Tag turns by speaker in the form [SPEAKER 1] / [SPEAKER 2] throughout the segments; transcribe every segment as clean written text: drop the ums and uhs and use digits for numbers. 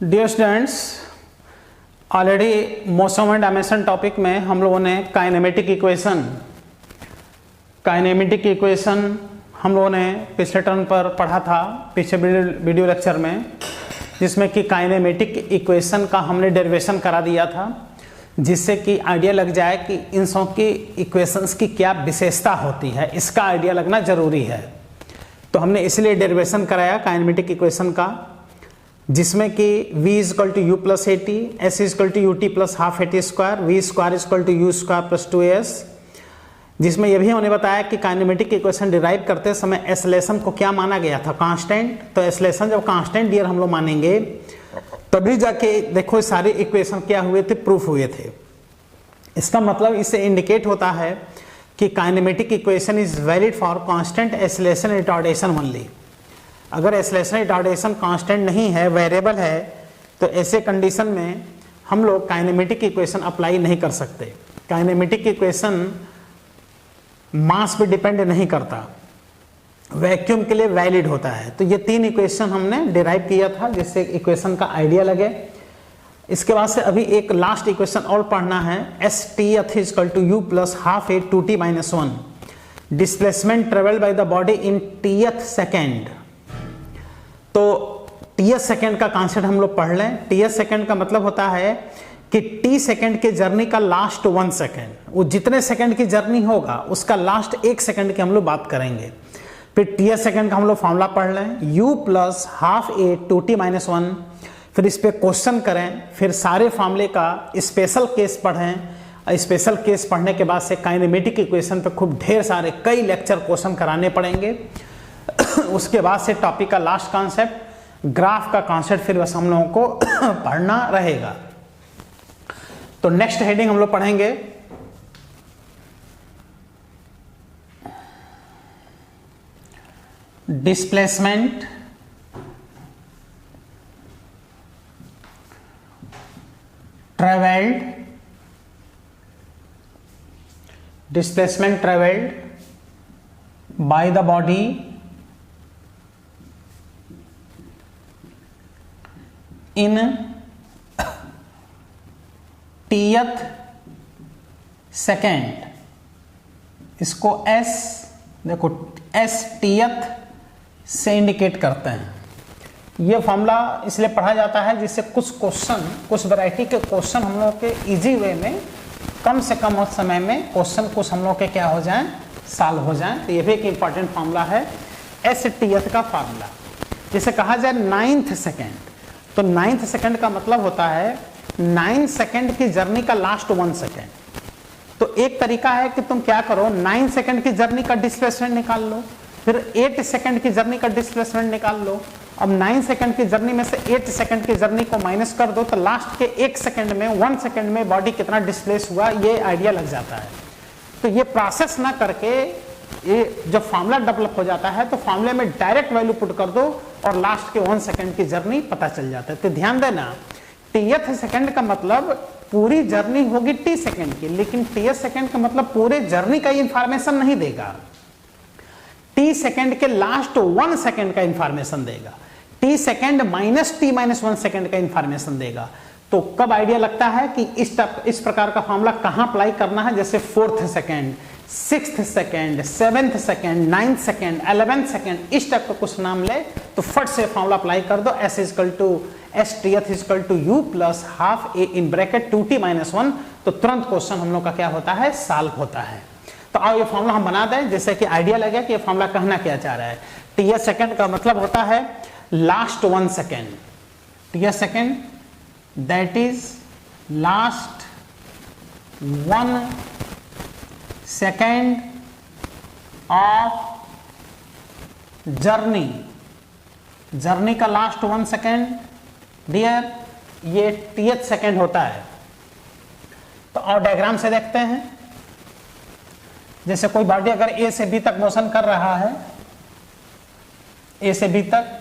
[SPEAKER 1] Dear students, already motion and dimension topic में हम लोगों ने काइनेमेटिक इक्वेशन हम लोगों ने पिछले टर्म पर पढ़ा था, पिछले वीडियो लेक्चर में, जिसमें कि काइनेमेटिक इक्वेशन का हमने डेरिवेशन करा दिया था, जिससे कि आइडिया लग जाए कि इन सब की इक्वेशंस की क्या विशेषता होती है, इसका आइडिया लगना जरूरी है। तो हमने इसलिए डेरिवेशन कराया काइनेमेटिक इक्वेशन का, जिसमें कि v is equal to u plus a t, s is equal to u t plus half a t square, v square is equal to u square plus 2s, जिसमें यह भी हमने बताया कि काइनेमेटिक इक्वेशन डिराइव करते समय एक्सेलरेशन को क्या माना गया था, कांस्टेंट। तो एक्सेलरेशन जब कांस्टेंट डियर हम लोग मानेंगे तभी जाके देखो सारे इक्वेशन क्या हुए थे, प्रूफ हुए थे। इसका मतलब इससे इंडिकेट होता है कि kinematic equation is valid for constant acceleration retardation only. अगर एक्सेलरेशन रिटार्डेशन कांस्टेंट नहीं है, वेरिएबल है, तो ऐसे कंडीशन में हम लोग काइनेमेटिक इक्वेशन अप्लाई नहीं कर सकते। काइनेमेटिक इक्वेशन मास पे डिपेंड नहीं करता, वैक्यूम के लिए वैलिड होता है। तो ये तीन इक्वेशन हमने डिराइव किया था, जिससे इक्वेशन का आइडिया लगे। इसके बाद से अभी एक लास्ट इक्वेशन और पढ़ना है, S t th equal to u plus half a two t minus 1, displacement travelled by the body in tth second. तो टीएथ सेकेंड का कॉन्सेप्ट हम लोग पढ़ लें। टीएथ सेकेंड का मतलब होता है कि टी सेकेंड के जर्नी का लास्ट 1 सेकेंड, वो जितने सेकेंड की जर्नी होगा उसका लास्ट 1 सेकेंड की हम लोग बात करेंगे। फिर टीएथ सेकेंड का हम लोग फॉर्मूला पढ़ लें, u plus half a two t minus 1। फिर इस पर क्वेश्चन करें, फिर सारे फॉर्मूले का स्पेशल केस पढ़ें। स्पेशल केस पढ़ने के बाद से काइनेमेटिक इक्वेशन पे खूब ढेर सारे कई लेक्चर क्वेश्चन कराने पड़ेंगे। उसके बाद से टॉपिक का लास्ट कॉन्सेप्ट, ग्राफ का कॉन्सेप्ट, फिर बस हम लोगों को पढ़ना रहेगा। तो नेक्स्ट हेडिंग हम लोग पढ़ेंगे displacement travelled by the body in tth second. इसको एस, देखो एस टीएथ से इंडिकेट करते हैं। यह फॉर्मूला इसलिए पढ़ा जाता है जिससे कुछ क्वेश्चन, कुछ वैरायटी के क्वेश्चन हम लोग के इजी वे में, कम से कम समय में क्वेश्चन कुछ हम लोग के क्या हो जाएं, सॉल्व हो जाएं। तो यह भी एक इंपॉर्टेंट फॉर्मूला है, एस टीएथ का फॉर्मूला। जिसे कहा जाए 9th सेकेंड, तो 9th सेकेंड का मतलब होता है 9 सेकेंड की जर्नी का लास्ट 1 सेकेंड। तो एक तरीका है कि तुम क्या करो, 9 सेकेंड की जर्नी का डिस्प्लेसमेंट निकाल लो, फिर 8 सेकेंड की जर्नी का डिस्प्लेसमेंट निकाल लो। अब 9 सेकेंड की जर्नी में से 8 सेकेंड की जर्नी को माइनस कर दो, तो लास्ट के 1 सेकेंड में, 1 सेकेंड में बॉडी कितना डिस्प्लेस हुआ, ये आइडिया लग जाता है। तो ये प्रोसेस ना करके ये जब फॉर्मूला डेवलप हो जाता है तो फॉर्मूले में डायरेक्ट वैल्यू पुट कर दो और लास्ट के 1 सेकेंड की जर्नी पता चल जाता है। तो ध्यान देना, टीएथ सेकेंड का मतलब पूरी जर्नी होगी टी सेकेंड की, लेकिन टीएथ सेकेंड का मतलब पूरे जर्नी का इंफॉर्मेशन नहीं देगा, टी सेकेंड के लास्ट 1 सेकेंड का इंफॉर्मेशन देगा, T second minus T minus 1 second का इंफॉर्मेशन देगा। तो कब आइडिया लगता है कि इस प्रकार का फॉर्मूला कहां अप्लाई करना है, जैसे 4th second, 6th second, 7th second, 9th second, 11th second, इस टाइप का कुछ नाम ले तो फट से फॉर्मूला अप्लाई कर दो, S is equal to S tth equal to u plus half a in bracket 2t minus 1। तो तुरंत क्वेश्चन हम लोग का क्या होता है, सॉल्व होता है। तो आओ ये फॉर्मूला हम बना दें, जैसे कि आइडिया लगे कि ये फॉर्मूला कहना क्या चाह रहा है। टीएथ सेकेंड का मतलब होता है last 1 second, tth second that is last 1 second of journey का लास्ट 1 सेकेंड डियर, ये टीएथ सेकेंड होता है। तो और डायग्राम से देखते हैं, जैसे कोई बॉडी अगर ए से बी तक मोशन कर रहा है, ए से बी तक,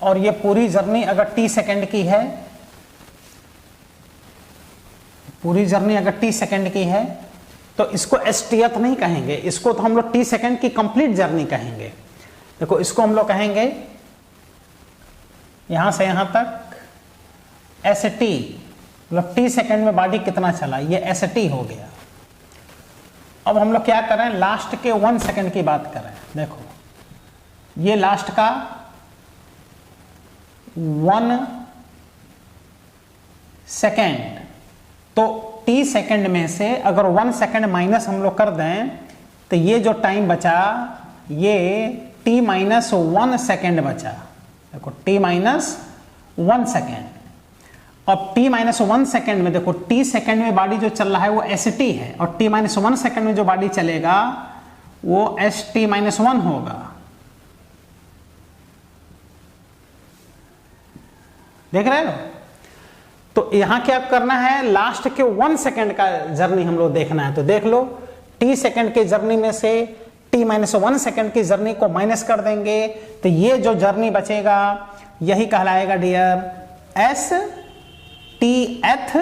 [SPEAKER 1] और ये पूरी जर्नी अगर टी सेकेंड की है, पूरी जर्नी अगर टी सेकेंड की है, तो इसको एस टीएथ नहीं कहेंगे, इसको तो हम लोग टी सेकेंड की कंप्लीट जर्नी कहेंगे। देखो इसको हम लोग कहेंगे यहां से यहां तक एस टी, मतलब टी सेकेंड में बॉडी कितना चला, ये एस टी हो गया। अब हम लोग क्या करें, लास्ट के 1 सेकेंड की बात करें। देखो ये लास्ट का 1 सेकेंड, तो टी सेकेंड में से अगर 1 सेकेंड माइनस हम लोग कर दें तो ये जो टाइम बचा ये टी माइनस 1 सेकेंड बचा। देखो टी माइनस 1 सेकेंड। अब टी माइनस 1 सेकेंड में देखो टी सेकेंड में बॉडी जो चल रहा है वो एस टी है, और टी माइनस 1 सेकेंड में जो बॉडी चलेगा वो एस टी माइनस 1 होगा। देख रहे हो? तो यहां क्या करना है, लास्ट के 1 सेकेंड का जर्नी हम लोग देखना है। तो देख लो, टी सेकेंड की जर्नी में से टी माइनस 1 सेकेंड की जर्नी को माइनस कर देंगे तो ये जो जर्नी बचेगा यही कहलाएगा डियर एस टी एथ।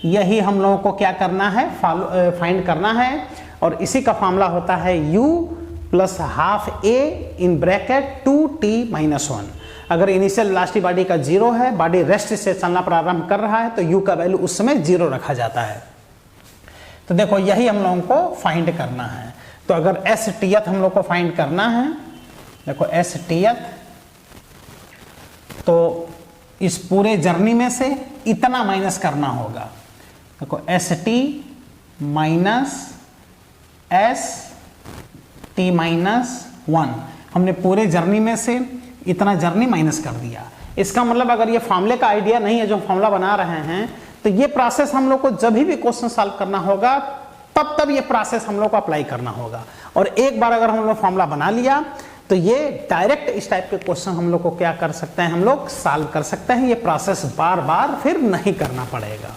[SPEAKER 1] यही हम लोगों को क्या करना है, फाइंड करना है, और इसी का फॉर्मूला होता है u plus half a in bracket 2t minus 1। अगर इनिशियल वेलोसिटी बॉडी का 0 है, बॉडी रेस्ट से चलना प्रारंभ कर रहा है, तो u का वैल्यू उस समय 0 रखा जाता है। तो देखो यही हम लोगों को फाइंड करना है। तो अगर एस टीएथ हम लोग को फाइंड करना है, देखो एस टीएथ, तो इस पूरे जर्नी में से इतना माइनस करना होगा। देखो S T minus S T minus 1, हमने पूरे जर्नी में से इतना जर्नी माइनस कर दिया। इसका मतलब अगर ये फॉर्मूले का आइडिया नहीं है जो फॉर्मूला बना रहे हैं, तो ये प्रोसेस हम लोग को जब भी क्वेश्चन सॉल्व करना होगा तब ये प्रोसेस हम लोग को अप्लाई करना होगा। और एक बार अगर हम लोग फॉर्मूला बना लिया तो ये डायरेक्ट इस टाइप के क्वेश्चन हम लोग को क्या कर सकते हैं, हम लोग सॉल्व कर सकते हैं। ये प्रोसेस बार बार फिर नहीं करना पड़ेगा,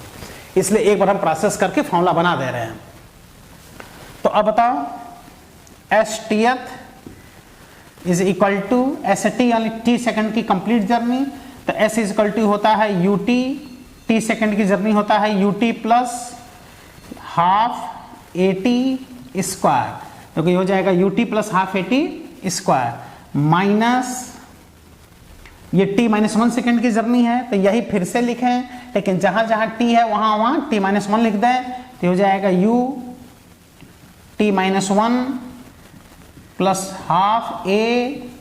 [SPEAKER 1] इसलिए एक बार हम प्रोसेस करके फॉर्मूला बना दे रहे हैं। तो अब बताओ, s t th is equal to s t यानी टी सेकेंड की कंप्लीट जर्नी, तो एस इज इक्वल टू होता है यू टी, टी सेकेंड की जर्नी होता है u t plus half a t square. तो ये हो जाएगा u t plus half a t square minus ये टी माइनस 1 सेकेंड की जर्नी है, तो यही फिर से लिखें, लेकिन जहां जहां टी है वहां वहां टी माइनस 1 लिख दें। तो हो जाएगा u t minus 1 plus half a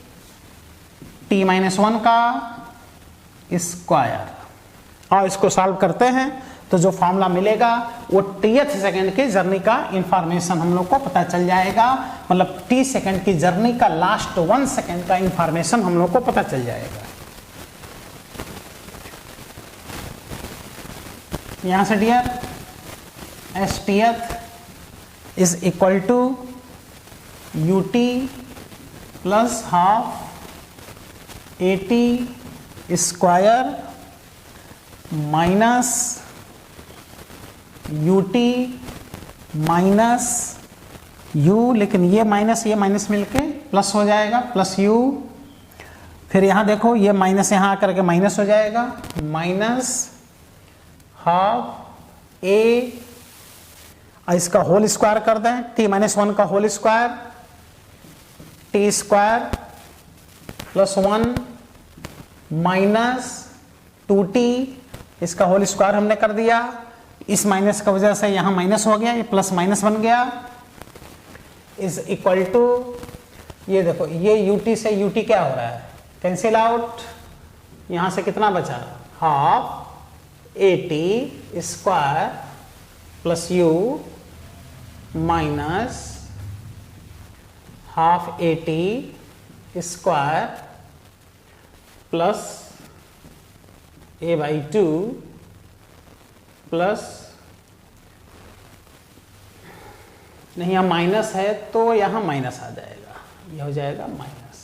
[SPEAKER 1] T minus 1 का स्क्वायर। और इसको सॉल्व करते हैं तो जो फॉर्मूला मिलेगा वो टीएथ सेकेंड की जर्नी का इंफॉर्मेशन हम लोग को पता चल जाएगा। मतलब टी सेकेंड की जर्नी का लास्ट 1 सेकेंड का इंफॉर्मेशन हम लोग को पता चल जाएगा। यहां से dear s t th is equal to u t plus half a t square minus u t minus u, लेकिन ये माइनस मिलके प्लस हो जाएगा, प्लस यू। फिर यहां देखो ये माइनस यहां आकर के माइनस हो जाएगा, माइनस हाफ ए, इसका होल स्क्वायर कर दें, टी माइनस 1 का whole square, t square plus 1 minus 2t, इसका होल स्क्वायर हमने कर दिया। इस माइनस का वजह से यहां माइनस हो गया, ये प्लस माइनस बन गया, इज इक्वल टू ये देखो ये यूटी से यूटी क्या हो रहा है, कैंसिल आउट। यहां से कितना बचा, half a t square plus you minus half a t square plus A by 2 plus नहीं, यहाँ माइनस है तो यहाँ माइनस आ जाएगा, ये हो जाएगा माइनस।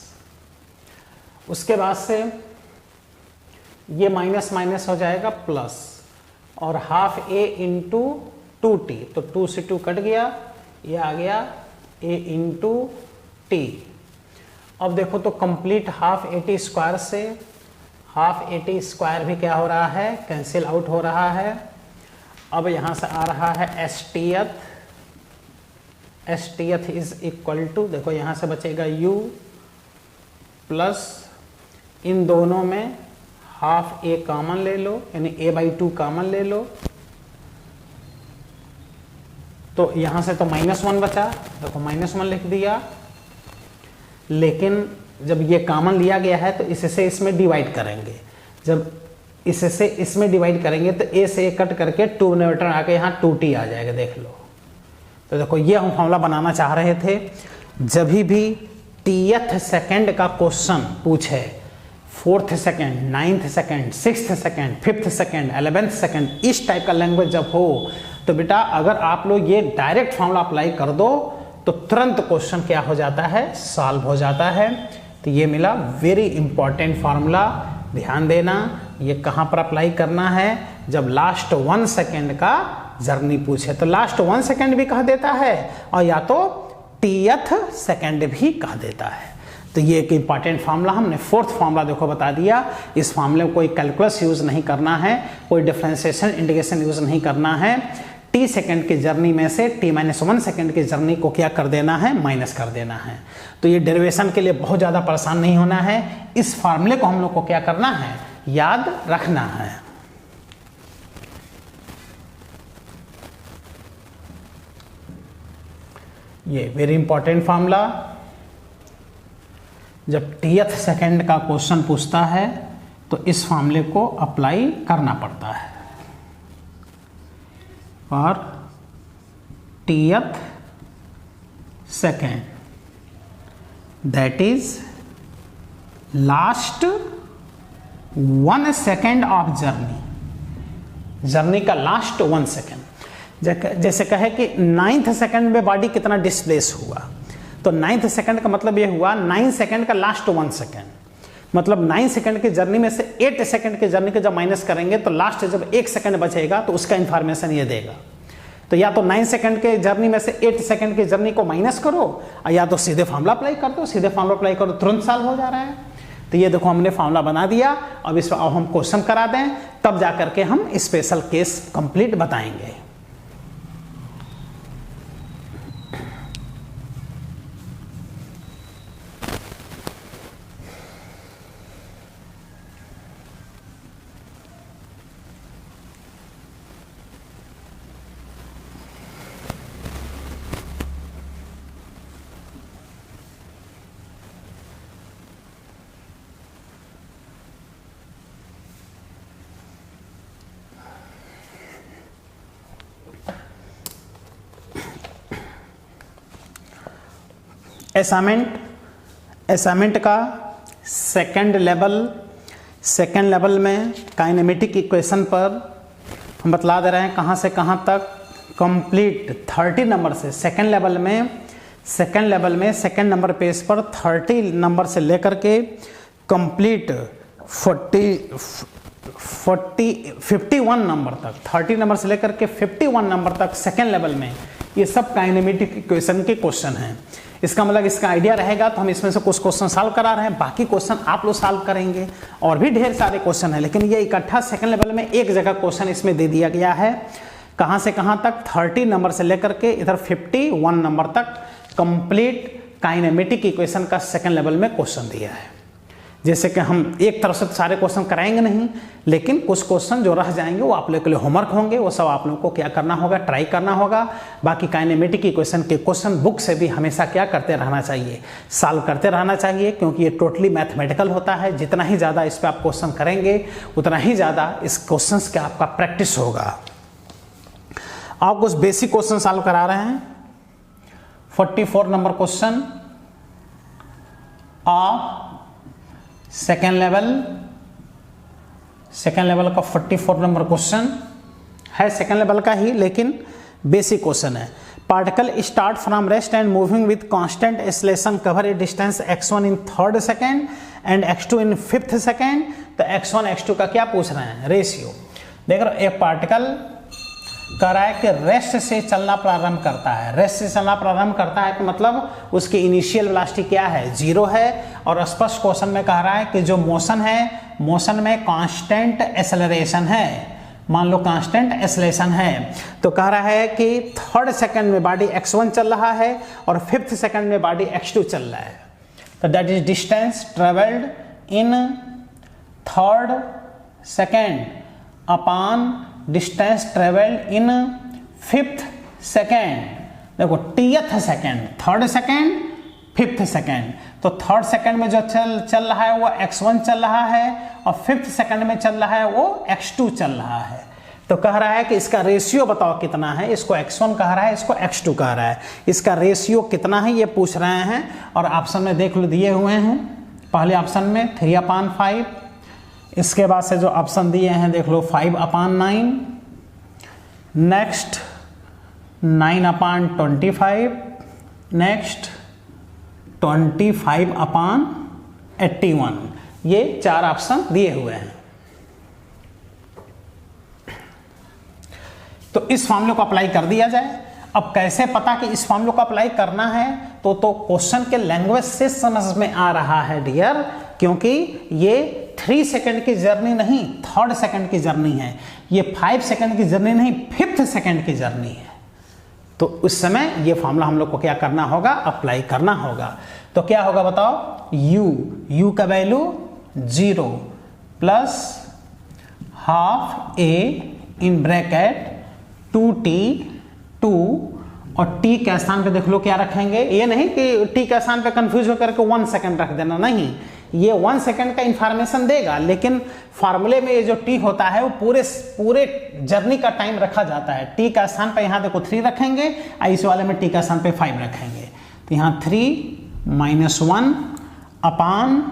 [SPEAKER 1] उसके बाद से ये माइनस माइनस हो जाएगा प्लस, और हाफ ए इंटू 2t, तो 2 से 2 कट गया, ये आ गया a इंटू टी। अब देखो तो complete half a t square से हाफ ए टी स्क्वायर भी क्या हो रहा है, कैंसिल आउट हो रहा है। अब यहां से आ रहा है S t th is equal to, देखो यहां से बचेगा u प्लस इन दोनों में हाफ ए कॉमन ले लो, यानी a/2 कॉमन ले लो, तो यहां से तो -1 बचा, देखो -1 लिख दिया। लेकिन जब ये कॉमन लिया गया है तो इससे इसमें डिवाइड करेंगे, जब इससे इसमें डिवाइड करेंगे तो a से a कट करके 2 न्यूटन आके यहाँ 2t आ जाएगा, देख लो। तो देखो ये हम फॉर्मूला बनाना चाह रहे थे, जब भी टीएथ सेकेंड का क्वेश्चन पूछे, 4th second, 9th second, 6th second, 5th second, 11th second, इस टाइप का लैंग्वेज जब हो तो बेटा अगर आप लोग ये डायरेक्ट फॉर्मूला अप्लाई कर दो तो तुरंत क्वेश्चन क्या हो जाता है, सॉल्व हो जाता है। तो ये मिला वेरी इंपॉर्टेंट फार्मूला, ध्यान देना। ये कहाँ पर अप्लाई करना है, जब लास्ट 1 सेकेंड का जर्नी पूछे तो लास्ट 1 सेकेंड भी कह देता है और या तो टीएथ सेकेंड भी कह देता है। तो ये एक इंपॉर्टेंट फार्मूला हमने 4th फार्मूला देखो बता दिया। इस फार्मूले में कोई कैलकुलस यूज नहीं करना है, कोई डिफरेंशिएशन इंटीग्रेशन यूज नहीं करना है। टी सेकेंड की जर्नी में से t-1 सेकेंड की जर्नी को क्या कर देना है, माइनस कर देना है। तो ये डेरिवेशन के लिए बहुत ज़्यादा परेशान नहीं होना है, इस फार्मूले को हम लोग को क्या करना है, याद रखना है। ये वेरी इंपॉर्टेंट फार्मूला, जब टीएथ सेकेंड का क्वेश्चन पूछता है तो इस फार्मूले को अप्लाई करना पड़ता है। और tth second that is last 1 second of journey का लास्ट 1 सेकेंड। जैसे कहे कि 9th सेकेंड में बॉडी कितना डिस्प्लेस हुआ, तो 9th सेकेंड का मतलब ये हुआ 9 सेकेंड का लास्ट 1 सेकेंड, मतलब 9 सेकेंड की जर्नी में से 8 सेकेंड की जर्नी को जब माइनस करेंगे तो लास्ट जब 1 सेकेंड बचेगा तो उसका इंफॉर्मेशन ये देगा। तो या तो 9 सेकेंड के जर्नी में से 8 सेकेंड की जर्नी को माइनस करो और या तो सीधे फार्मूला अप्लाई कर दो, सीधे फार्मूला अप्लाई करो, तुरंत सॉल्व हो जा रहा है। तो ये देखो हमने फार्मूला बना दिया, अब इस अब हम क्वेश्चन करा दें, तब जाकर के हम स्पेशल केस कंप्लीट बताएंगे। असाइनमेंट का सेकंड लेवल में काइनेमेटिक इक्वेशन पर हम बतला दे रहे हैं कहाँ से कहाँ तक कंप्लीट 30 नंबर से। सेकंड लेवल में सेकंड नंबर पेज पर 30 नंबर से लेकर के कंप्लीट 51 नंबर तक, 30 नंबर से लेकर के 51 नंबर तक सेकंड लेवल में ये सब काइनेमेटिक इक्वेशन के क्वेश्चन हैं। इसका मतलब इसका आइडिया रहेगा तो हम इसमें से कुछ क्वेश्चन सॉल्व करा रहे हैं, बाकी क्वेश्चन आप लोग सॉल्व करेंगे। और भी ढेर सारे क्वेश्चन हैं, लेकिन ये इकट्ठा सेकंड लेवल में एक जगह क्वेश्चन इसमें दे दिया गया है। कहाँ से कहाँ तक, 30 नंबर से लेकर के इधर 51 नंबर तक कंप्लीट काइनेमेटिक इक्वेशन का सेकंड लेवल में क्वेश्चन दिया है। जैसे कि हम एक तरफ से सारे क्वेश्चन कराएंगे नहीं, लेकिन कुछ क्वेश्चन जो रह जाएंगे वो आप लोग के लिए होमवर्क होंगे, वो सब आप लोगों को क्या करना होगा, ट्राई करना होगा। बाकी काइनेमेटिक इक्वेशन के क्वेश्चन बुक से भी हमेशा क्या करते रहना चाहिए, सॉल्व करते रहना चाहिए, क्योंकि ये टोटली मैथमेटिकल होता है। जितना ही ज़्यादा इस पर आप क्वेश्चन करेंगे उतना ही ज़्यादा इस क्वेश्चन का आपका प्रैक्टिस होगा। आप कुछ बेसिक क्वेश्चन सॉल्व करा रहे हैं। 44 नंबर क्वेश्चन सेकेंड लेवल का 44 नंबर क्वेश्चन है, सेकेंड लेवल का ही लेकिन बेसिक क्वेश्चन है। Particle start from rest and moving with constant acceleration cover A distance x1 in 3rd second and x2 in 5th second. तो x1 x2 का क्या पूछ रहे हैं, रेशियो। देख रहे हो, एक पार्टिकल कह रहा है कि रेस्ट से चलना प्रारंभ करता है। रेस्ट से चलना प्रारंभ करता है कि मतलब उसकी इनिशियल वेलोसिटी क्या है, 0 है। और स्पष्ट क्वेश्चन में कह रहा है कि जो मोशन है, मोशन में कांस्टेंट एक्सेलरेशन है। मान लो कांस्टेंट एक्सेलरेशन है, तो कह रहा है कि 3rd सेकेंड में बॉडी x1 चल रहा है और 5th सेकेंड में बॉडी x2 चल रहा है। तो that is distance travelled in 3rd second upon distance travelled in fifth second. देखो tth second, third second, fifth second, तो थर्ड सेकेंड में जो चल रहा है वो x1 चल रहा है और फिफ्थ सेकेंड में चल रहा है वो x2 चल रहा है। तो कह रहा है कि इसका रेशियो बताओ कितना है, इसको x1 कह रहा है, इसको x2 कह रहा है, इसका रेशियो कितना है ये पूछ रहे हैं। और ऑप्शन में देख लो दिए हुए हैं, पहले ऑप्शन में 3/5, इसके बाद से जो ऑप्शन दिए हैं देख लो 5/9, नेक्स्ट 9/25, नेक्स्ट 25/81, ये 4 ऑप्शन दिए हुए हैं। तो इस फॉर्मूले को अप्लाई कर दिया जाए। अब कैसे पता कि इस फॉर्मूले को अप्लाई करना है, तो क्वेश्चन के लैंग्वेज से समझ में आ रहा है डियर, क्योंकि ये 3 सेकंड की जर्नी नहीं, थर्ड सेकंड की जर्नी है, ये 5 सेकंड की जर्नी नहीं, फिफ्थ सेकंड की जर्नी है। तो उस समय ये फॉर्मूला हम लोग को क्या करना होगा, अप्लाई करना होगा। तो क्या होगा बताओ, u का value 0 plus half a in bracket 2t 2 और t के स्थान पे देख लो क्या रखेंगे, ये नहीं कि t के स्थान पे कंफ्यूज होकर के 1 सेकंड रख देना, नहीं, ये 1 सेकंड का इंफॉर्मेशन देगा, लेकिन फार्मूले में ये जो t होता है वो पूरे जर्नी का टाइम रखा जाता है। t का स्थान पे यहाँ देखो 3 रखेंगे और इस वाले में t का स्थान पे 5 रखेंगे, तो यहाँ 3 - 1 अपान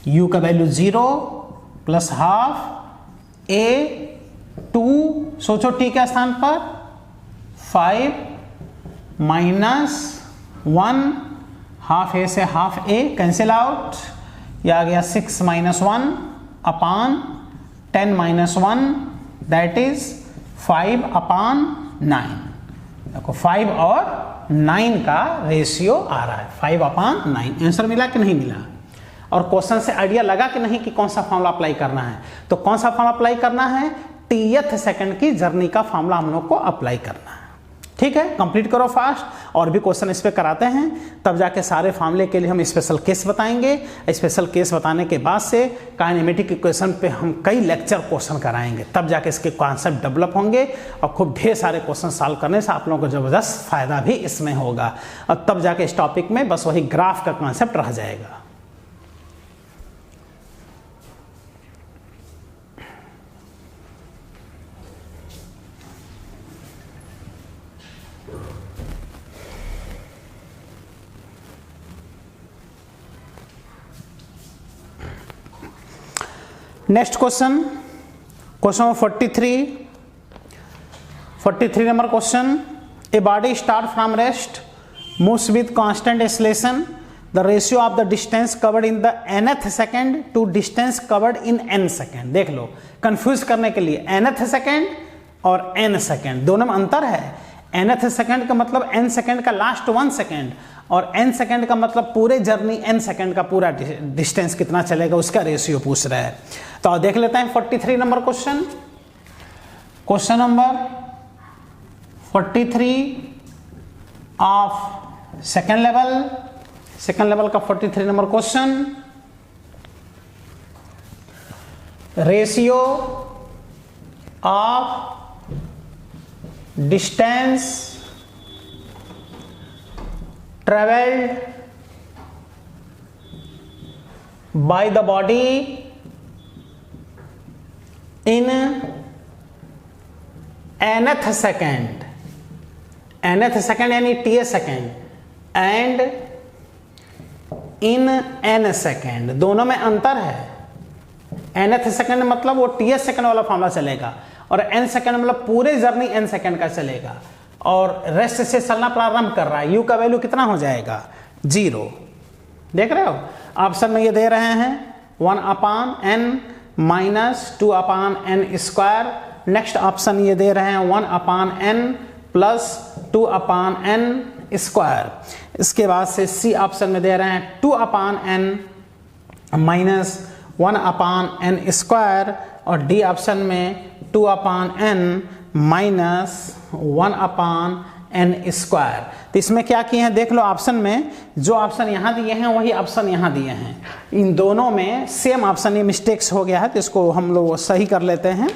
[SPEAKER 1] u का वैल्यू 0 प्लस हाफ a 2, सोचो t के स्थान पर 5 - 1, हाफ ए से हाफ ए कैंसिल आउट, यह आ गया 6 - 1 अपान 10 - 1, दैट इज 5/9। देखो 5 और 9 का रेशियो आ रहा है, 5/9। आंसर मिला कि नहीं मिला? और क्वेश्चन से आइडिया लगा कि नहीं कि कौन सा फॉर्मूला अप्लाई करना है? तो कौन सा फॉर्मूला अप्लाई करना है? टीएथ सेकंड की जर्नी का फॉर्मूला हम लोग को अप्लाई करना है। ठीक है, कंप्लीट करो फास्ट, और भी क्वेश्चन इस पे कराते हैं, तब जाके सारे फॉर्मूले के लिए हम स्पेशल केस बताएंगे। स्पेशल केस बताने के बाद से काइनेमेटिक इक्वेशन पे हम कई लेक्चर क्वेश्चन कराएंगे, तब जाके इसके कॉन्सेप्ट डेवलप होंगे और खूब ढेर सारे क्वेश्चन सॉल्व करने से आप लोगों को ज़बरदस्त फायदा भी इसमें होगा। और तब जाके इस टॉपिक में बस वही ग्राफ का कॉन्सेप्ट रह जाएगा। Next question, question 43 number question. A body start from rest, moves with constant acceleration, the ratio of the distance covered in the nth second to distance covered in n second. देख लो, confuse करने के लिए nth second और n second दोनों में अंतर है। nth सेकेंड का मतलब n सेकेंड का लास्ट 1 सेकेंड, और n सेकेंड का मतलब पूरे जर्नी n सेकेंड का पूरा डिस्टेंस कितना चलेगा उसका रेशियो पूछ रहा है। तो देख लेते हैं 43 number question. Question number 43 of second level का 43 number question. Ratio of distance traveled by the body in nth second, यानी ts second, and in n second, दोनों में अंतर है। nth सेकेंड मतलब वो ts सेकेंड वाला फॉर्मूला चलेगा, और n सेकेंड मतलब पूरे जर्नी n सेकेंड का चलेगा, और रेस्ट से चलना प्रारंभ कर रहा है। u का वैल्यू कितना हो जाएगा? 0। देख रहे हो, ऑप्शन में ये दे रहे हैं 1/n - 2/n square. Next option ये दे रहे हैं 1/n + 2/n स्क्वायर। इसके बाद से सी ऑप्शन में दे रहे हैं 2/n - 1/n स्क्वायर, और डी ऑप्शन में 2/n - 1/n एन स्क्वायर। तो इसमें क्या किए हैं देख लो, ऑप्शन में जो ऑप्शन यहाँ दिए हैं वही ऑप्शन यहाँ दिए हैं, इन दोनों में सेम ऑप्शन, ये मिस्टेक्स हो गया है तो इसको हम लोग सही कर लेते हैं।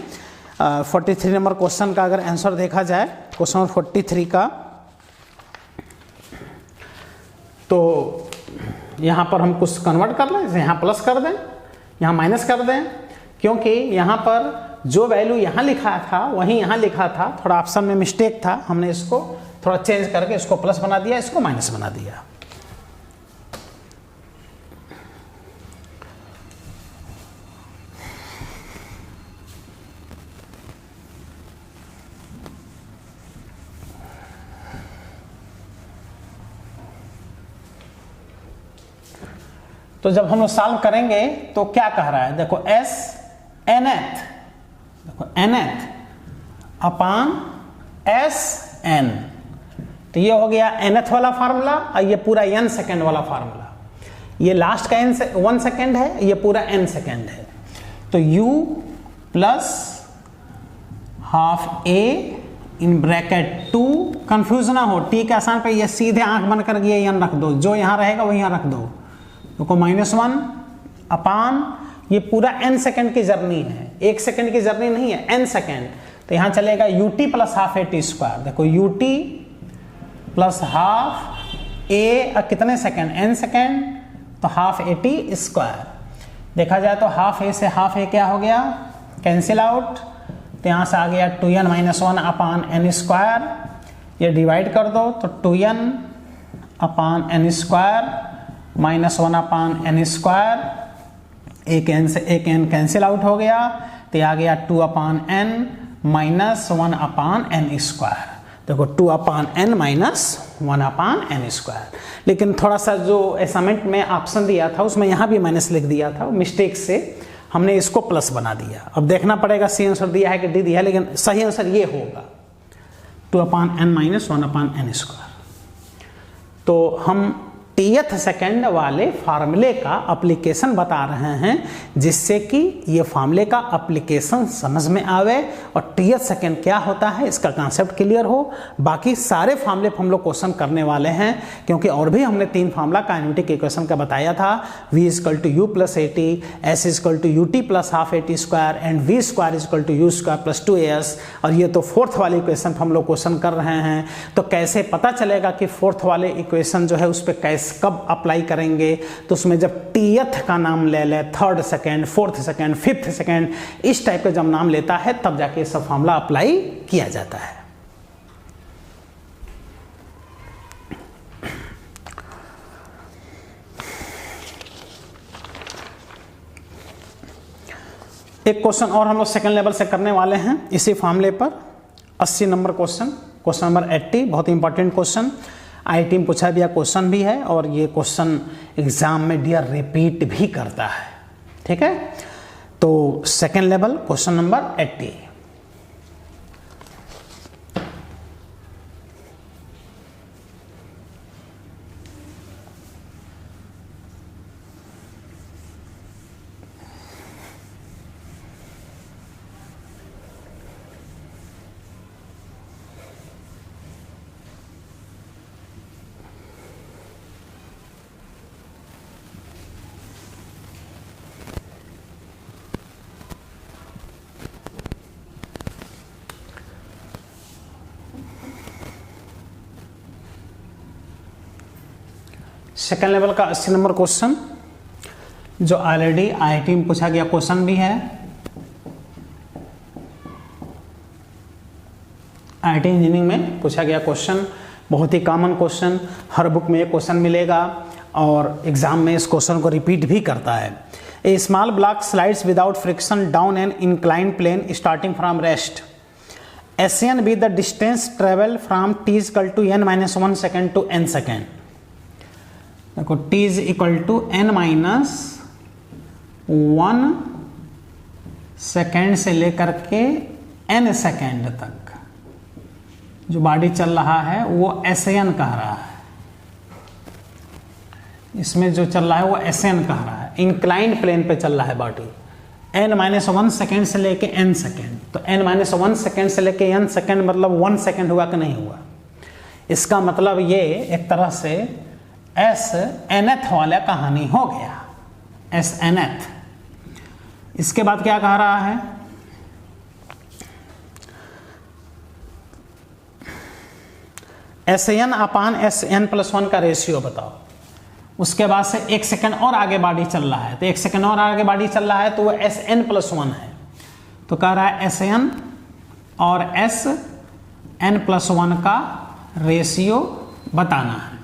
[SPEAKER 1] 43 नंबर क्वेश्चन का अगर आंसर देखा जाए, क्वेश्चन 43 का, तो यहाँ पर हम कुछ कन्वर्ट कर लें, यहाँ प्लस कर दें, यहाँ माइनस कर दें, क्योंकि यहाँ पर जो वैल्यू यहाँ लिखा था वहीं यहाँ लिखा था, थोड़ा ऑप्शन में मिस्टेक था, हमने इसको थोड़ा चेंज करके इसको प्लस बना दिया, इसको माइनस बना दिया। तो जब हम लोग सॉल्व करेंगे तो क्या कह रहा है, देखो एस nth, देखो nth अपान एस एन, तो ये हो गया nth वाला फार्मूला और ये पूरा n सेकेंड वाला फार्मूला, ये लास्ट का n 1 सेकेंड है, ये पूरा n सेकेंड है। तो u plus half a in bracket 2, confuse ना हो, t के आसान पे ये सीधे आंख बंद कर ये n रख दो, जो यहाँ रहेगा वही यहाँ रख दो, देखो -1 अपान ये पूरा n सेकेंड की जर्नी है, 1 सेकेंड की जर्नी नहीं है, n सेकेंड, तो यहाँ चलेगा ut plus half a t square, देखो ut प्लस हाफ a कितने सेकेंड, n सेकेंड, तो हाफ a t स्क्वायर। देखा जाए तो हाफ a से हाफ a क्या हो गया, कैंसिल आउट, तो यहाँ से आ गया 2n - 1 अपान n स्क्वायर, ये डिवाइड कर दो तो 2n अपान n स्क्वायर -1 अपान n स्क्वायर, एक n से एक n कैंसिल आउट हो गया, तो आ गया 2 अपान n -1 अपान n स्क्वायर, देखो 2 अपान n -1 अपान n स्क्वायर। लेकिन थोड़ा सा जो असाइनमेंट में ऑप्शन दिया था उसमें यहाँ भी माइनस लिख दिया था, मिस्टेक से हमने इसको प्लस बना दिया। अब देखना पड़ेगा सी आंसर दिया है कि डी दिया है, लेकिन सही आंसर ये होगा 2 अपान n -1 अपान n स्क्वायर। तो हम टीएथ सेकेंड वाले फार्मूले का एप्लीकेशन बता रहे हैं, जिससे कि ये फार्मूले का एप्लीकेशन समझ में आवे और टीएथ सेकेंड क्या होता है इसका कॉन्सेप्ट क्लियर हो। बाकी सारे फार्मूले हम लोग क्वेश्चन करने वाले हैं, क्योंकि और भी हमने 3 फार्मूला काइनेटिक इक्वेशन का बताया था, v = u + at, s = ut + half at square and v² = u² + 2as, और ये तो 4th वाली इक्वेशन हम लोग क्वेश्चन कर रहे हैं। तो कैसे पता चलेगा कि 4th वाले इक्वेशन जो है उस पर कैसे कब अप्लाई करेंगे, तो उसमें जब टीएथ का नाम ले ले, 3rd second, 4th second, 5th second, इस टाइप का जब नाम लेता है तब जाके सब फार्मूला अप्लाई किया जाता है। एक क्वेश्चन और हम लोग सेकेंड लेवल से करने वाले हैं इसी फार्मूले पर, 80 नंबर क्वेश्चन, क्वेश्चन नंबर 80, बहुत इंपॉर्टेंट क्वेश्चन, आईटी में पूछा गया क्वेश्चन भी है और ये क्वेश्चन एग्जाम में डियर रिपीट भी करता है। ठीक है, तो second level question number 80। Second level का 80 नंबर क्वेश्चन जो ऑलरेडी आईआईटी में पूछा गया क्वेश्चन भी है, आईआईटी इंजीनियरिंग में पूछा गया क्वेश्चन, बहुत ही कॉमन क्वेश्चन, हर बुक में ये क्वेश्चन मिलेगा और एग्जाम में इस क्वेश्चन को रिपीट भी करता है। A small block slides without friction down an incline plane starting from rest, S n be the distance travel from t = n-1 second to n second. देखो t = n-1 सेकेंड से लेकर के n सेकेंड तक जो body चल रहा है वो एसएन कह रहा है, इसमें जो चल रहा है वो एसएन कह रहा है, इंक्लाइंड प्लेन पे चल रहा है बॉडी, n-1 सेकेंड से लेके n सेकेंड, तो n-1 सेकेंड से लेके n सेकेंड मतलब 1 सेकेंड हुआ कि नहीं हुआ, इसका मतलब ये एक तरह से एस nth वाला कहानी हो गया, एस nth। इसके बाद क्या कह रहा है, एस एन अपान एस एन प्लस वन का रेशियो बताओ। उसके बाद से 1 सेकंड और आगे बॉडी चल रहा है, तो 1 सेकंड और आगे बॉडी चल रहा है तो वो एस एन प्लस वन है। तो कह रहा है एस एन और एस एन प्लस वन का रेशियो बताना है।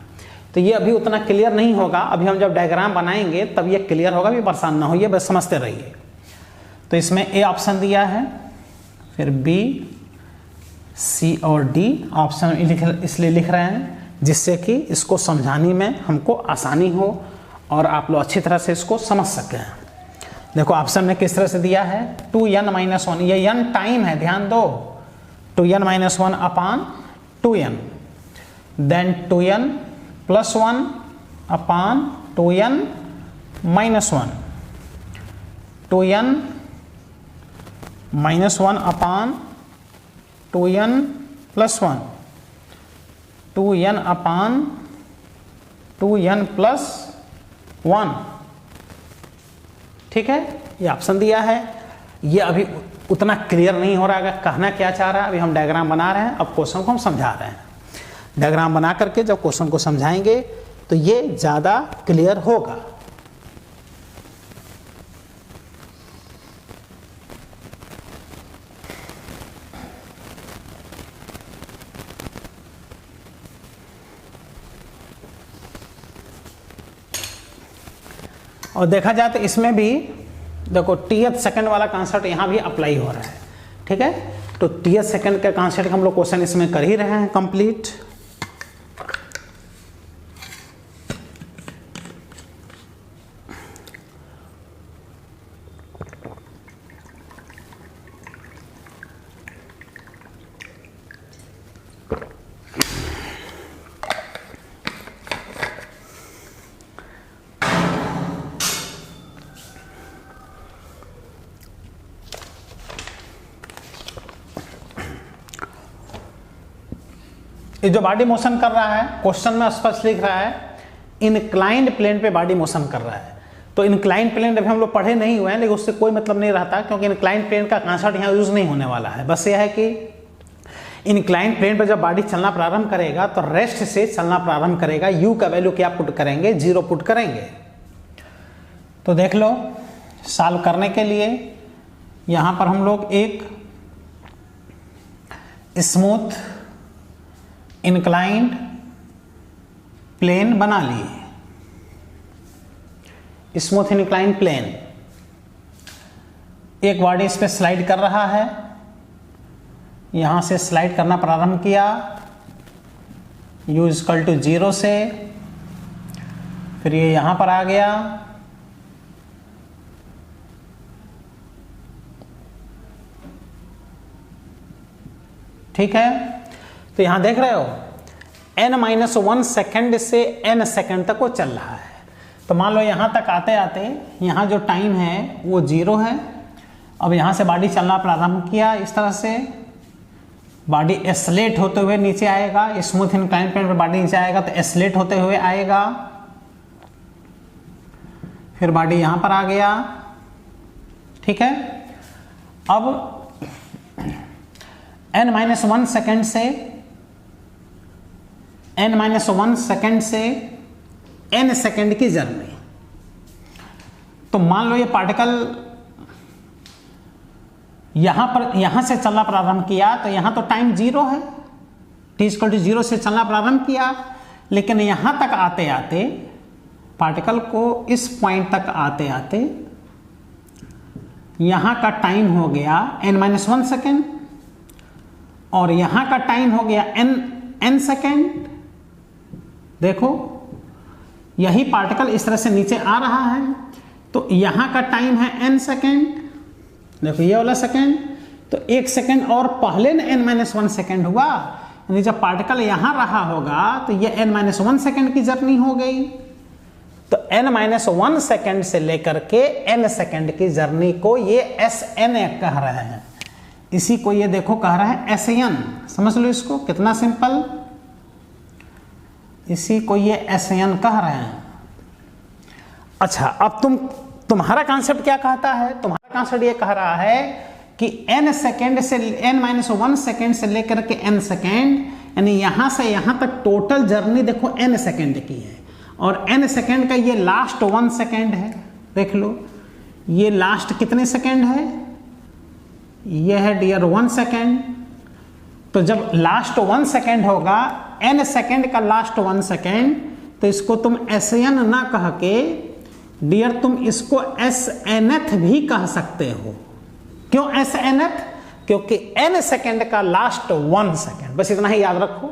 [SPEAKER 1] तो ये अभी उतना क्लियर नहीं होगा, अभी हम जब डायग्राम बनाएंगे तब ये क्लियर होगा, भी परेशान ना होइए, बस समझते रहिए। तो इसमें ए ऑप्शन दिया है, फिर बी, सी और डी ऑप्शन इसलिए लिख रहे हैं जिससे कि इसको समझाने में हमको आसानी हो और आप लोग अच्छी तरह से इसको समझ सकें। देखो ऑप्शन में किस तरह से दिया है, 2n-1, ये n टाइम है, ध्यान दो, 2n-1 अपान 2n, देन 2n प्लस 1 अपान 2n माइनस 1, 2n माइनस 1 अपान 2n प्लस 1, 2n अपान 2n प्लस 1। ठीक है, ये ऑप्शन दिया है। ये अभी उतना क्लियर नहीं हो रहा है कहना क्या चाह रहा है। अभी हम डायग्राम बना रहे हैं, अब क्वेश्चन को हम समझा रहे हैं। डायग्राम बना करके जब क्वेश्चन को समझाएंगे तो ये ज़्यादा क्लियर होगा। और देखा जाए तो इसमें भी देखो टीएथ सेकंड वाला कॉन्सेप्ट यहाँ भी अप्लाई हो रहा है। ठीक है, तो टीएथ सेकंड का कॉन्सेप्ट हम लोग क्वेश्चन इसमें कर ही रहे हैं कंप्लीट। ये जो बॉडी मोशन कर रहा है, क्वेश्चन में स्पष्ट लिख रहा है इनक्लाइंड प्लेन पे बॉडी मोशन कर रहा है। तो इनक्लाइंड प्लेन अभी हम लोग पढ़े नहीं हुए हैं, लेकिन उससे कोई मतलब नहीं रहता, क्योंकि इनक्लाइंड प्लेन का कॉन्सेप्ट यहाँ यूज नहीं होने वाला है। बस यह है कि इनक्लाइंड प्लेन पर जब बॉडी चलना प्रारंभ करेगा तो रेस्ट से चलना प्रारंभ करेगा। यू का वैल्यू क्या पुट करेंगे, 0 पुट करेंगे। तो देख लो, सॉल्व करने के लिए यहाँ पर हम लोग एक स्मूथ इंक्लाइंड प्लेन बना लिए। स्मूथ इंक्लाइंड प्लेन, एक बॉडी इस पे स्लाइड कर रहा है, यहां से स्लाइड करना प्रारंभ किया u इक्वल टू 0 से, फिर ये यहां पर आ गया, ठीक है। तो यहां देख रहे हो n-1 सेकेंड से n सेकेंड तक वो चल रहा है। तो मान लो यहां तक आते आते यहां जो टाइम है वो 0 है। अब यहां से बॉडी चलना प्रारंभ किया, इस तरह से बॉडी एस्लेट होते हुए नीचे आएगा। स्मूथ इंक्लाइन प्लेन पर बॉडी नीचे आएगा तो एस्लेट होते हुए आएगा, फिर बॉडी यहां पर आ गया, ठीक है। अब n-1 सेकेंड से n-1 सेकेंड से n सेकेंड की जर्नी। तो मान लो ये पार्टिकल यहां से चलना प्रारंभ किया, तो यहां तो टाइम 0 है, t=0 से चलना प्रारंभ किया, लेकिन यहां तक आते आते पार्टिकल को इस पॉइंट तक आते आते यहां का टाइम हो गया n-1 सेकेंड और यहां का टाइम हो गया n सेकेंड। देखो यही पार्टिकल इस तरह से नीचे आ रहा है, तो यहां का टाइम है n सेकेंड, देखो ये वाला सेकेंड, तो 1 सेकेंड और पहले n-1 सेकेंड हुआ, यानी जब पार्टिकल यहां रहा होगा तो ये n-1 सेकेंड की जर्नी हो गई। तो n-1 सेकेंड से लेकर के n सेकेंड की जर्नी को ये Sn कह रहे हैं। इसी को ये देखो कह रहा है Sn, समझ लो इसको, कितना सिंपल। इसी को ये Sn कह रहे हैं। अच्छा, अब तुम्हारा कॉन्सेप्ट क्या कहता है? तुम्हारा कॉन्सेप्ट ये कह रहा है कि n सेकेंड से n-1 सेकेंड से लेकर के n सेकेंड, यानी यहां से यहां तक टोटल जर्नी देखो n सेकेंड की है, और n सेकेंड का ये लास्ट 1 सेकेंड है। देख लो ये लास्ट कितने सेकेंड है? ये है डियर 1 सेकेंड। तो जब लास्ट 1 सेकेंड होगा, n सेकेंड का लास्ट 1 सेकेंड, तो इसको तुम Sn ना कह के डियर तुम इसको Snth भी कह सकते हो। क्यों Snth? क्योंकि n सेकेंड का लास्ट 1 सेकेंड, बस इतना ही याद रखो।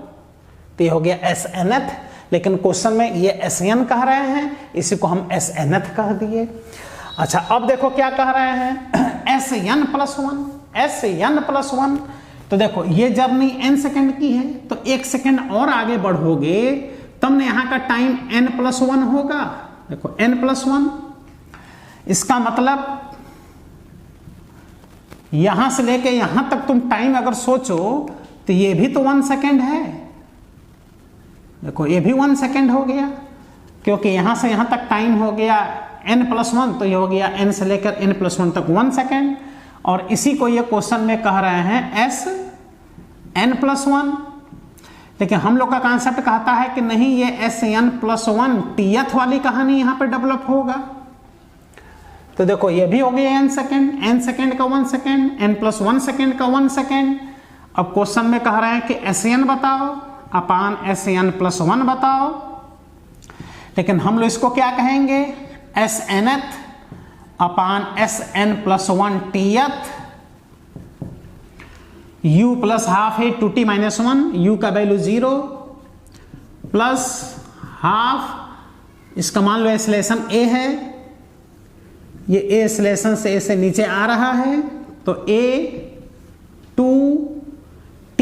[SPEAKER 1] तो ये हो गया Snth, लेकिन क्वेश्चन में ये Sn कह रहे हैं, इसी को हम Snth कह दिए। अच्छा, अब देखो क्या कह रहे हैं, Sn+1, Sn+1। तो देखो ये जर्नी n सेकेंड की है, तो 1 सेकेंड और आगे बढ़ोगे तब ने यहाँ का टाइम n+1 होगा। देखो n+1, इसका मतलब यहां से लेके यहां तक तुम टाइम अगर सोचो तो ये भी तो 1 सेकेंड है। देखो ये भी 1 सेकेंड हो गया, क्योंकि यहां से यहां तक टाइम हो गया n+1, तो ये हो गया n से लेकर n+1 तक 1 सेकेंड। और इसी को ये क्वेश्चन में कह रहे हैं Sn+1। लेकिन हम लोग का कॉन्सेप्ट कहता है कि नहीं, ये Sn+1 tth वाली कहानी यहां पर डेवलप होगा। तो देखो ये भी हो गया n सेकेंड, n सेकेंड का 1 सेकेंड, n+1 सेकेंड का 1 सेकेंड। अब क्वेश्चन में कह रहे हैं कि Sn बताओ अपान Sn+1 बताओ, लेकिन हम लोग इसको क्या कहेंगे, Snth अपान Sn+1 tth, u plus half है 2t-1, u का वैल्यू 0 प्लस हाफ, इसका मान लो एक्सलेशन a है, ये a एक्सलेशन से a से नीचे आ रहा है, तो a 2t,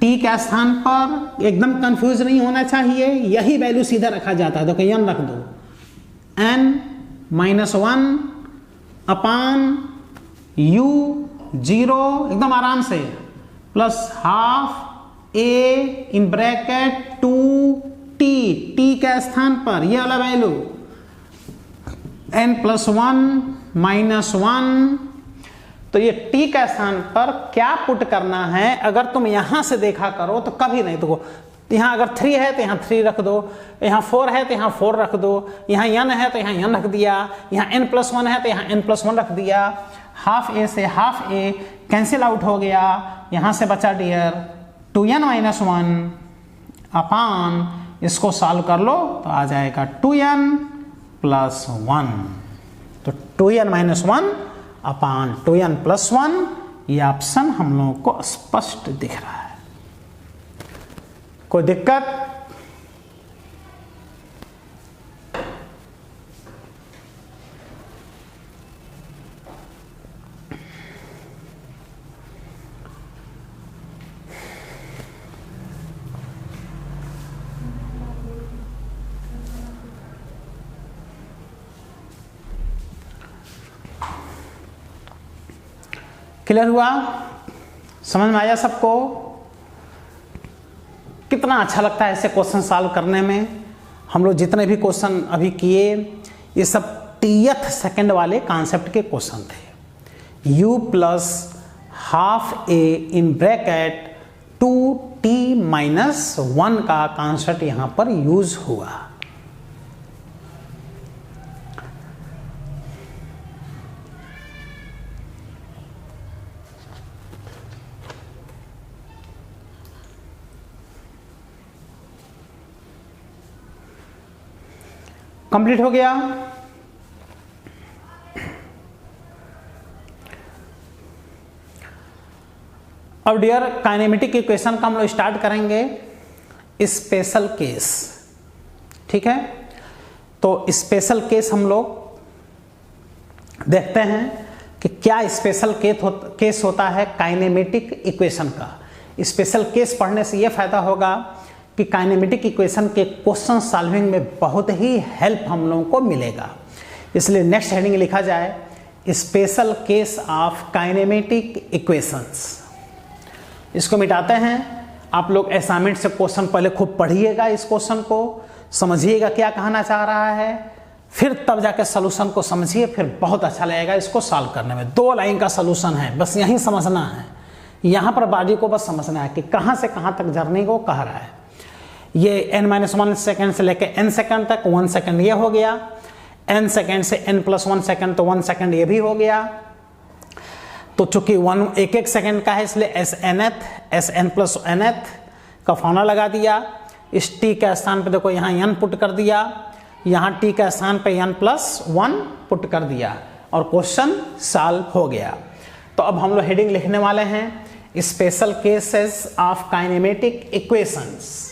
[SPEAKER 1] t के स्थान पर एकदम कंफ्यूज नहीं होना चाहिए, यही वैल्यू सीधा रखा जाता है। तो n रख दो, n-1 अपान u 0 एकदम आराम से, plus half a in bracket 2t, t के स्थान पर ये वाला वैल्यू n+1 -1। तो ये t के स्थान पर क्या पुट करना है, अगर तुम यहां से देखा करो तो कभी नहीं, देखो यहाँ अगर 3 है तो यहाँ 3 रख दो, यहाँ 4 है तो यहाँ 4 रख दो, यहाँ n है तो यहाँ n रख दिया, यहाँ n+1 है तो यहाँ n+1 रख दिया। हाफ a से हाफ a कैंसिल आउट हो गया, यहाँ से बचा डियर 2n-1 अपान, इसको सॉल्व कर लो तो आ जाएगा 2n+1। तो 2n-1 अपान 2n+1, ये ऑप्शन हम लोगों को स्पष्ट दिख रहा है। कोई दिक्कत? क्लियर हुआ? समझ में आया सबको? कितना अच्छा लगता है ऐसे क्वेश्चन सॉल्व करने में। हम लोग जितने भी क्वेश्चन अभी किए ये सब tth सेकंड वाले कॉन्सेप्ट के क्वेश्चन थे। u plus half a in bracket 2t-1 का कॉन्सेप्ट यहां पर यूज हुआ। कंप्लीट हो गया। अब डियर काइनेमेटिक इक्वेशन का हम लोग स्टार्ट करेंगे स्पेशल केस। ठीक है, तो स्पेशल केस हम लोग देखते हैं कि क्या स्पेशल केस होता है काइनेमेटिक इक्वेशन का। स्पेशल केस पढ़ने से यह फायदा होगा कि काइनेमेटिक इक्वेशन के क्वेश्चन सॉल्विंग में बहुत ही हेल्प हम लोगों को मिलेगा। इसलिए नेक्स्ट हेडिंग लिखा जाए special case of kinematic equations. इसको मिटाते हैं आप लोग असाइनमेंट से क्वेश्चन पहले खूब पढ़िएगा, इस क्वेश्चन को समझिएगा क्या कहना चाह रहा है, फिर तब जाके सोल्यूशन को समझिए, फिर बहुत अच्छा लगेगा इसको सॉल्व करने में। 2 लाइन का सोल्यूशन है, बस यही समझना है, यहाँ पर बॉडी को बस समझना है कि कहाँ से कहाँ तक जर्नी को कह रहा है। ये n-1 सेकेंड से लेके n सेकेंड तक 1 सेकेंड ये हो गया, n सेकेंड से n+1 सेकेंड तो 1 सेकेंड ये भी हो गया। तो चूंकि 1 सेकेंड का है इसलिए Sn+nth का फॉर्मूला लगा दिया। इस t के स्थान पे देखो यहाँ n पुट कर दिया, यहाँ t के स्थान पे n+1 पुट कर दिया और क्वेश्चन सॉल्व हो गया। तो अब हम लोग हेडिंग लिखने वाले हैं special cases of kinematic equations.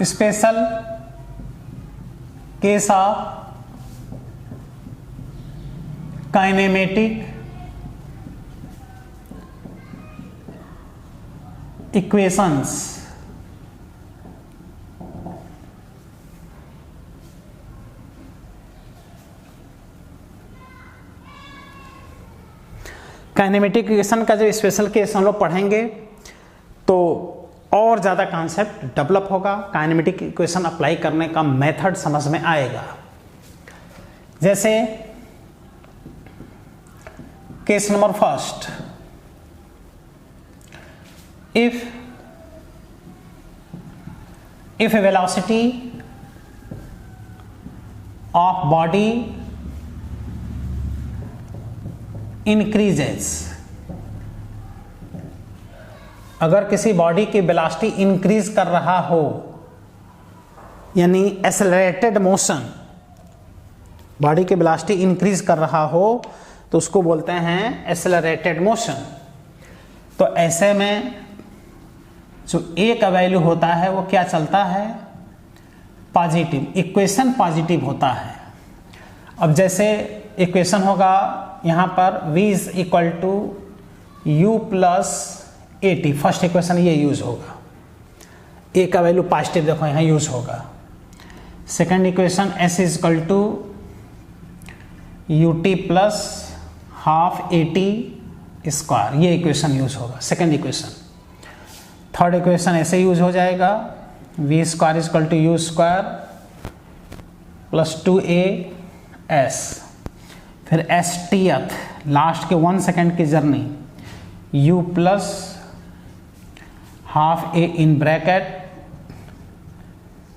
[SPEAKER 1] Special case of kinematic equations. Kinematic equation का जब स्पेशल केस हम लोग पढ़ेंगे तो और ज़्यादा कॉन्सेप्ट डेवलप होगा, काइनेमेटिक इक्वेशन अप्लाई करने का मेथड समझ में आएगा। जैसे case number first, if velocity of body increases, अगर किसी बॉडी की वेलोसिटी इंक्रीज कर रहा हो यानी एक्सेलरेटेड मोशन, बॉडी की वेलोसिटी इंक्रीज कर रहा हो तो उसको बोलते हैं एक्सेलरेटेड मोशन। तो ऐसे में जो ए का वैल्यू होता है वो क्या चलता है, पॉजिटिव, इक्वेशन पॉजिटिव होता है। अब जैसे इक्वेशन होगा यहाँ पर v is equal to u plus AT, first equation ये यूज होगा, ए का वैल्यू पॉजिटिव देखो यहाँ यूज होगा। Second equation s is equal to ut plus half AT square, ये इक्वेशन यूज होगा, सेकंड इक्वेशन। थर्ड इक्वेशन ऐसे use हो जाएगा, v square is equal to u square plus 2as, फिर STth लास्ट के 1 सेकेंड की journey u plus half a in bracket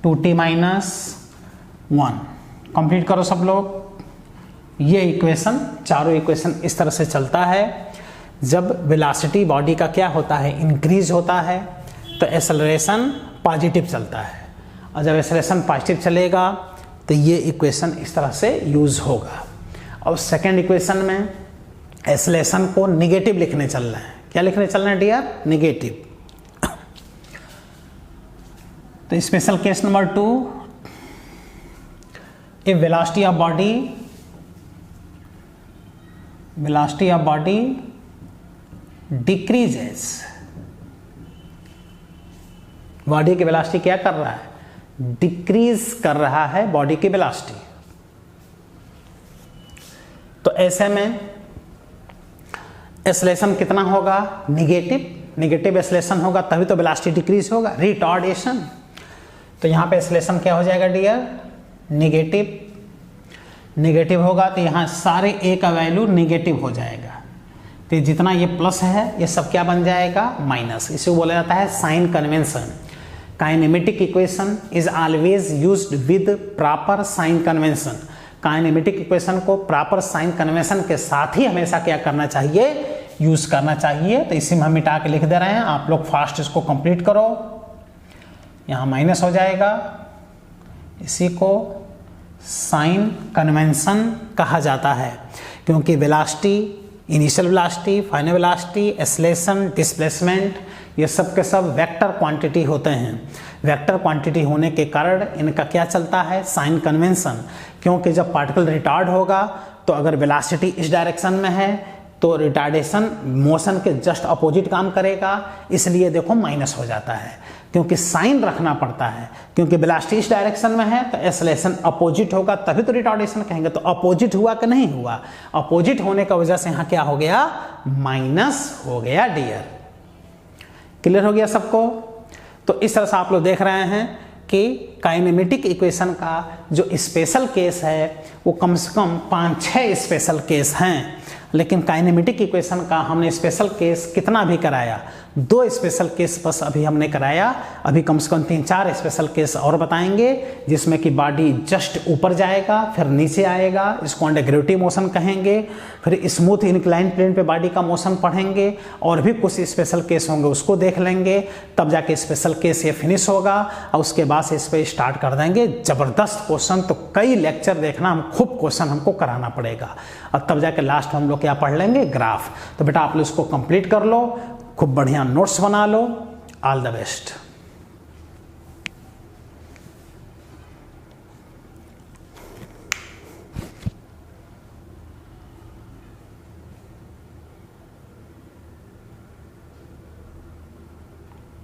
[SPEAKER 1] 2t minus 1। Complete करो सब लोग। ये इक्वेशन, चारों इक्वेशन इस तरह से चलता है। जब वेलोसिटी बॉडी का क्या होता है, इंक्रीज होता है, तो एक्सेलरेशन पॉजिटिव चलता है, और जब एक्सेलरेशन पॉजिटिव चलेगा तो ये इक्वेशन इस तरह से यूज होगा। और सेकेंड इक्वेशन में एक्सेलरेशन को निगेटिव लिखने चल रहे हैं। क्या लिखने चल रहे हैं डियर, निगेटिव। तो special case number 2, if velocity of body decreases, body की वेलोसिटी क्या कर रहा है, डिक्रीज कर रहा है बॉडी की वेलोसिटी। तो ऐसे में एक्सेलरेशन कितना होगा, निगेटिव एक्सेलरेशन होगा तभी तो वेलोसिटी डिक्रीज होगा, रिटार्डेशन। तो यहाँ पे एक्सेलरेशन क्या हो जाएगा डियर, निगेटिव होगा, तो यहाँ सारे ए का वैल्यू निगेटिव हो जाएगा। तो जितना ये प्लस है ये सब क्या बन जाएगा, माइनस। इसे बोला जाता है sign convention. Kinematic equation is always used with proper sign convention. Kinematic equation को प्रॉपर साइन कन्वेंशन के साथ ही हमेशा क्या करना चाहिए, यूज करना चाहिए। तो इसी में हम मिटा के लिख दे रहे हैं, आप लोग फास्ट इसको कंप्लीट करो। यहाँ माइनस हो जाएगा। इसी को साइन कन्वेंशन कहा जाता है, क्योंकि velocity, initial velocity, final velocity, acceleration, displacement, ये सब के सब वेक्टर क्वांटिटी होते हैं। वेक्टर क्वांटिटी होने के कारण इनका क्या चलता है, साइन कन्वेंशन। क्योंकि जब पार्टिकल रिटार्ड होगा तो अगर वेलोसिटी इस डायरेक्शन में है तो रिटार्डेशन मोशन के जस्ट अपोजिट काम करेगा, इसलिए देखो माइनस हो जाता है, क्योंकि साइन रखना पड़ता है। क्योंकि वेलोसिटी इस डायरेक्शन में है तो एक्सेलरेशन अपोजिट होगा, तभी तो रिटार्डेशन कहेंगे। तो अपोजिट हुआ कि नहीं हुआ? अपोजिट होने का वजह से यहाँ क्या हो गया, माइनस हो गया डियर। क्लियर हो गया सबको? तो इस तरह से आप लोग देख रहे हैं कि काइनेमेटिक इक्वेशन का जो स्पेशल केस है वो कम से कम 5-6 स्पेशल केस हैं। लेकिन काइनेमेटिक इक्वेशन का हमने स्पेशल केस कितना भी कराया, 2 स्पेशल केस बस अभी हमने कराया। अभी कम से कम 3-4 स्पेशल केस और बताएंगे, जिसमें कि बॉडी जस्ट ऊपर जाएगा फिर नीचे आएगा, इसको अंडर ग्रेविटी मोशन कहेंगे। फिर स्मूथ इंक्लाइन प्लेन पे बॉडी का मोशन पढ़ेंगे, और भी कुछ स्पेशल केस होंगे उसको देख लेंगे, तब जाके स्पेशल केस ये फिनिश होगा। और उसके बाद से इस पर स्टार्ट कर देंगे ज़बरदस्त क्वेश्चन। तो कई लेक्चर देखना, हम खूब क्वेश्चन हमको कराना पड़ेगा, और तब जाके लास्ट में हम लोग क्या पढ़ लेंगे, ग्राफ। तो बेटा आप लोग इसको कंप्लीट कर लो, खूब बढ़िया नोट्स बना लो। All the best.